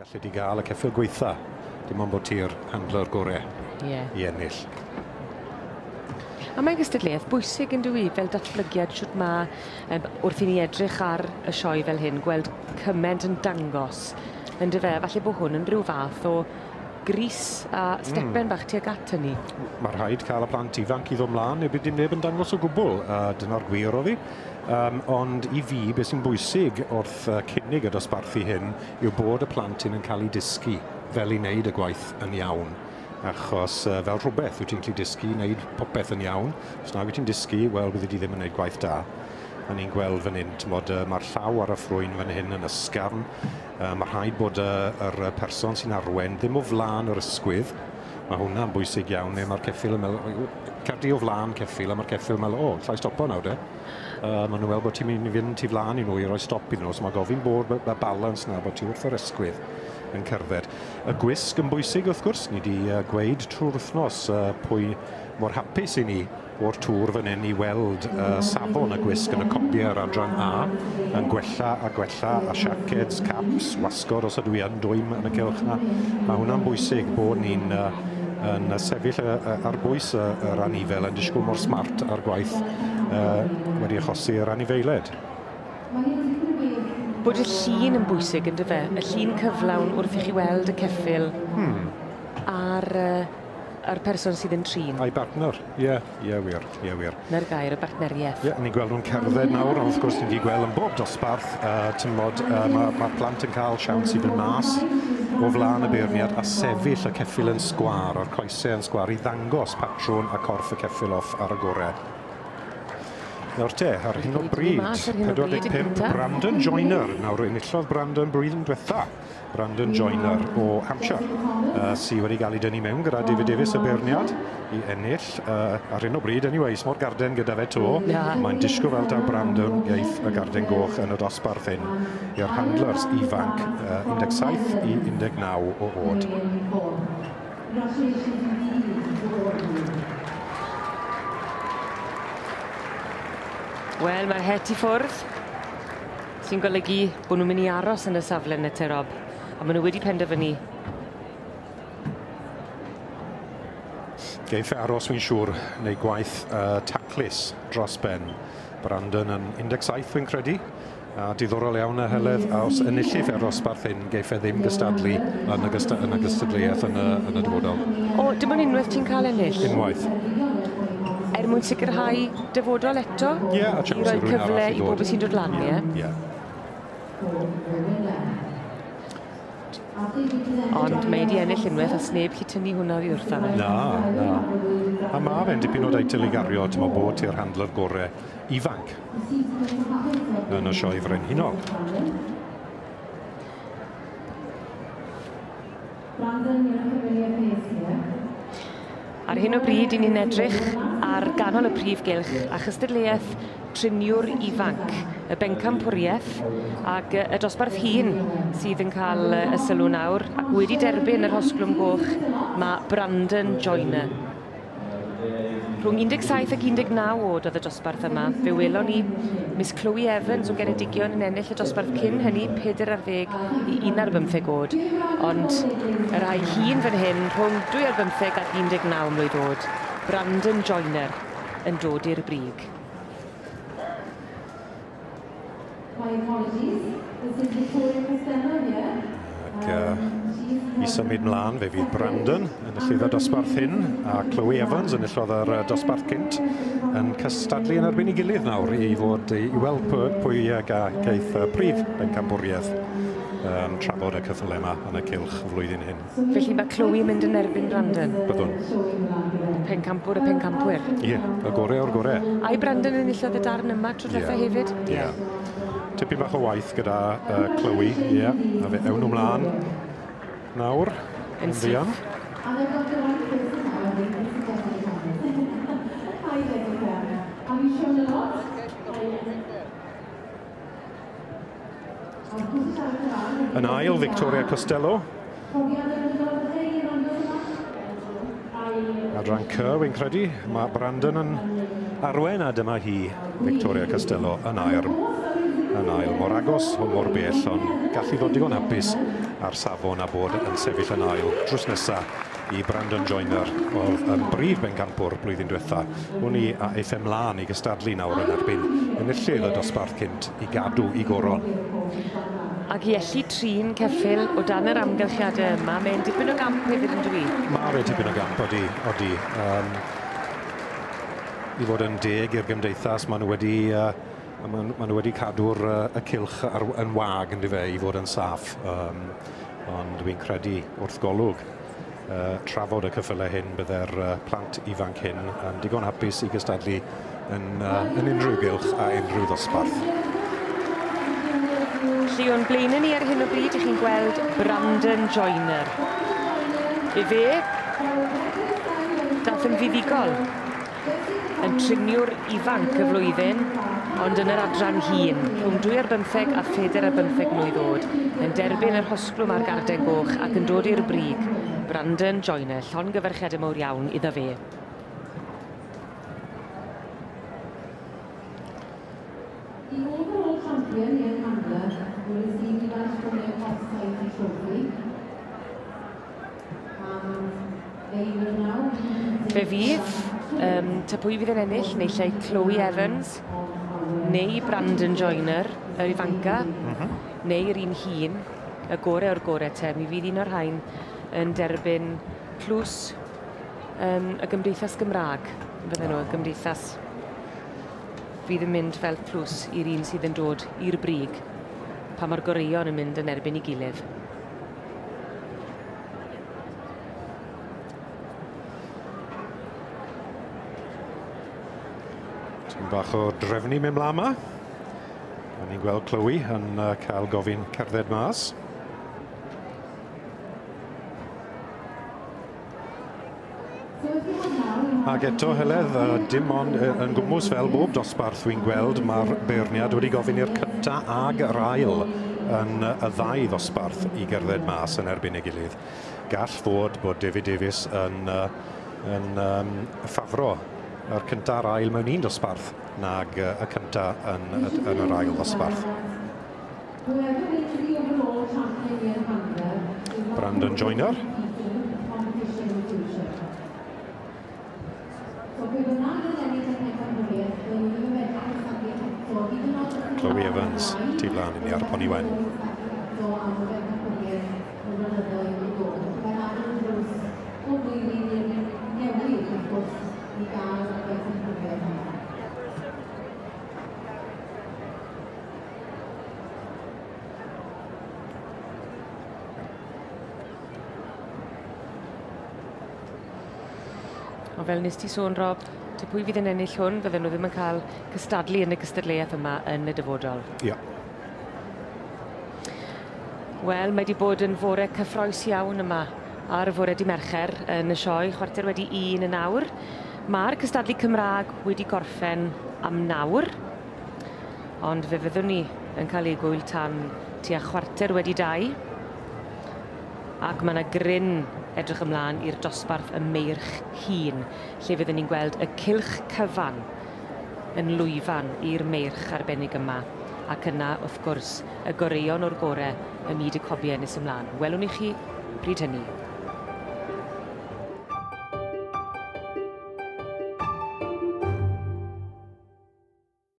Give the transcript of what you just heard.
gallu di gael y ceffyl gweitha. Dim ond bod ti'r handler gorau i ennill. A mae'n gystadleuaeth bwysig yn dwi fel datblygiad siwt ma wrth i ni edrych ar y sioe fel hyn, gweld cyment yn dangos yn dy fe, falle bod hwn yn rhyw fath o gris a stepen bach tuag at hynny. Mae rhaid cael y plant ifanc i ddod mlaen, neu dim neb yn dangos o gwbl, dyna'r gwir o fi. Ond i fi, beth sy'n bwysig wrth cynnig y dosbarthu hyn yw bod y plantyn yn cael ei dysgu fel i wneud y gwaith yn iawn. Achos fel rhywbeth wyt ti'n gallu dysgu, wneud popeth yn iawn. Os na wyt ti'n dysgu, wel, bydde ti ddim yn gwneud gwaith da. A ni'n gweld fan hyn, mae'r llaw ar y ffrwyn fan hyn yn ysgafn. Mae rhaid bod yr person sy'n arwen ddim o flaen yr ysgwydd. Mae hwnna'n bwysig iawn, neu mae'r ceffyl yn meddwl, cerdi o flaen ceffyl, a mae'r ceffyl yn meddwl, llai stopo nawr de. Maen nhw'n weld bod ti'n mynd i fynd ti flaen i nhw i roi stop i nhw, so mae gofyn bod y balans na, bod ti wrth yr ysgwydd yn cerdded. Y gwisg yn bwysig wrth gwrs, ni wedi gweud trwy'r wythnos pwy mor hapus i ni o'r tŵr fan hyn i weld safon y gwisg yn y copiau'r adran A yn gwella a gwella a siaceds, caps, wasgod os ydw i yn dwym yn y cylch na. Mae hwnna'n bwysig bod ni'n sefyll ar bwys yr anifel yn disgwyl mor smart ar gwaith wedi achosi yr anifeiliaid. Bod y llun yn bwysig yn dy fe, y llun cyflawn wrth i chi weld y ceffyl a'r person sydd yn trin. A'i bartner, wir. Na'r gair, y bartneriaeth. Ni'n gweld nhw'n cerdded nawr, ond wrth gwrs ni'n gweld yn bob dosbarth, mae'r plant yn cael siawns i fynd mas o flaen y beirniad a sefyll y ceffyl yn sgwar, a'r coesau yn sgwar i ddangos patrwn a corff y ceffyl off ar y gorau. Nawr te, ar hyn o bryd, 45, Brandon Joyner. Nawr enillodd Brandon blwyddyn diwetha. Brandon Joyner o Hampshire, sydd wedi cael ei dynnu mewn gyda David Davies y beirniad i ennill. Ar hyn o bryd, anyway, smor garden gyda fe to. Mae'n disgo fel taw Brandon geith y garden goch yn y dosbarth hyn i'r handlers ifanc 17 i 19 o oed. Wel, mae'r het i ffwrdd sy'n golygu bod nhw'n mynd i aros yn y safle yn y Rob, a maen nhw wedi penderfynu. Geiff e aros fi'n siŵr, neu gwaith taclus dros ben. Brandon yn 17 fi'n credu, a diddorol iawn y heledd, a os enillif e'r dosbarth hyn, geiff e ddim gystadlu yn y gystadleuaeth yn y dyfodol. O, dim ond unwaith ti'n cael ennill? Unwaith. Mwyn sicrhau dyfodol eto? Ie, a i roi cyfle i bobl sy'n dod lan, ie? Ond mae wedi ennill unwaith a sneb chi tynnu hwnna oddi wrtho fe. Na. A mae fe'n dipyn o deitl i gario, ti'n meddwl bod ti'r handler gorau ifanc yn y sioe frenhinol. Ar hyn o bryd, ni'n edrych ar ganol y prif gylch a chystadleuaeth triniwr ifanc, y bencampwriaeth ac y dosbarth hun sydd yn cael y sylw nawr ac wedi derbyn yr hosglwm goch mae Brandon Joyner. Rhwng 17 ac 19 oed oedd y dosbarth yma. Fe welon ni Miss Chloe Evans o Geredigion yn ennill y dosbarth cyn hynny 40 i 15 oed. Ond y rai hun fan hyn rhwng 25 ac 19 mlwydd oed. Brandon Joyner yn dod i'r brig. I symud mlaen fe fydd Brandon yn y dosbarth hyn a Chloe Evans yn illodd yr dosbarth cynt yn cystadlu yn erbyn ei gilydd nawr i weld pwy gaeth prif bencampwriaeth trafod y cyffyle yma yn y cylch flwyddyn hyn. Felly mae Chloe mynd yn erbyn Brandon? Byddwn. Pencampwr y pencampwyr? Ie, y gorau o'r gorau. A'i Brandon yn illodd y darn yma tro dwetha hefyd? Ie. Tipyn bach o waith gyda Chloe, ie. A fe ewn ymlaen nawr yn ddian. Yn ail, Victoria Costello. Adran C, wy'n credu. Mae Brandon yn arwen a dyma hi, Victoria Costello, yn air. yn ail. Mor agos o mor bell, ond gallu ddod digon hapus ar safon a bod yn sefyll yn ail. Drws nesaf i Brandon Joyner o'r brif bencampwr blwyddyn diwetha. Hwn i a eithaf ymlaen i gystadlu nawr yn erbyn enillydd y dosbarth cynt i gadw i goron. Ac i ellu trin Ceffyl o dan yr amgylchiadau yma, mae'n dipyn o gamp hefyd yn dwi. Mae'r dipyn o gamp odi. I fod yn deg i'r gymdeithas, maen nhw wedi cadw'r y cylch yn wag yn i fod yn saff. Ond dwi'n credu wrth golwg trafod y cyffylau hyn byddai'r plant ifanc hyn yn digon hapus i gystadlu yn unrhyw gylch a unrhyw ddosbarth. Lle o'n blaenau ni ar hyn o bryd, ych chi'n gweld Brandon Joyner. I fe, dath yn fuddigol yn triniwr ifanc y flwyddyn, ond yn yr adran hŷn, rhwng 2 ar 15 a 4 ar 15 mlwydd oed, yn derbyn yr hosglwm ar garden goch ac yn dod i'r brig. Brandon Joyner, llongyfarchiadau mawr iawn iddo fe. Fe fydd, ta pwy fydd yn ennill, neu lle Chloe Evans, neu Brandon Joyner, yr ifanca, neu'r un hun, y gorau o'r gorau te. Mi fydd un o'r rhain yn derbyn plws y Gymdeithas Gymraeg. Fydden nhw, y Gymdeithas fydd yn mynd fel plws i'r un sydd yn dod i'r brig, pa mae'r goreion yn mynd yn erbyn i gilydd. Bach o drefnu mewn mlaen yma. Ni'n gweld Chloe yn cael gofyn cerdded mas. Ac eto, Heledd, dim ond yn gwmws fel bob dosbarth dwi'n gweld, mae'r beirniad wedi gofyn i'r cynta ag yr ail yn y ddau ddosbarth i gerdded mas yn erbyn ei gilydd. Gall fod bod David Davies yn ffafro yr cynta a'r ail mewn un dosbarth nag y cynta yn yr ail dosbarth. Brandon Joyner. Chloe Evans, tu flaen i ni ar Pony Wen. O fel nes ti sôn, Rob, te pwy fydd yn ennill hwn, fydden nhw ddim yn cael cystadlu yn y gystadleuaeth yma yn y dyfodol. Ia. Wel, mae wedi bod yn fore cyffroes iawn yma ar y fore di Mercher yn y sioe, chwarter wedi 1 yn awr. Mae'r cystadlu Cymraeg wedi gorffen am nawr, ond fe fyddwn ni yn cael ei gwyl tan tua chwarter wedi 2. Ac mae yna gryn edrych ymlaen i'r dosbarth y meirch hun, lle fyddwn ni'n gweld y cylch cyfan yn lwyfan i'r meirch arbennig yma. Ac yna, wrth gwrs, y goreion o'r gorau y myd y cobiau nes ymlaen. Welwn i chi bryd hynny.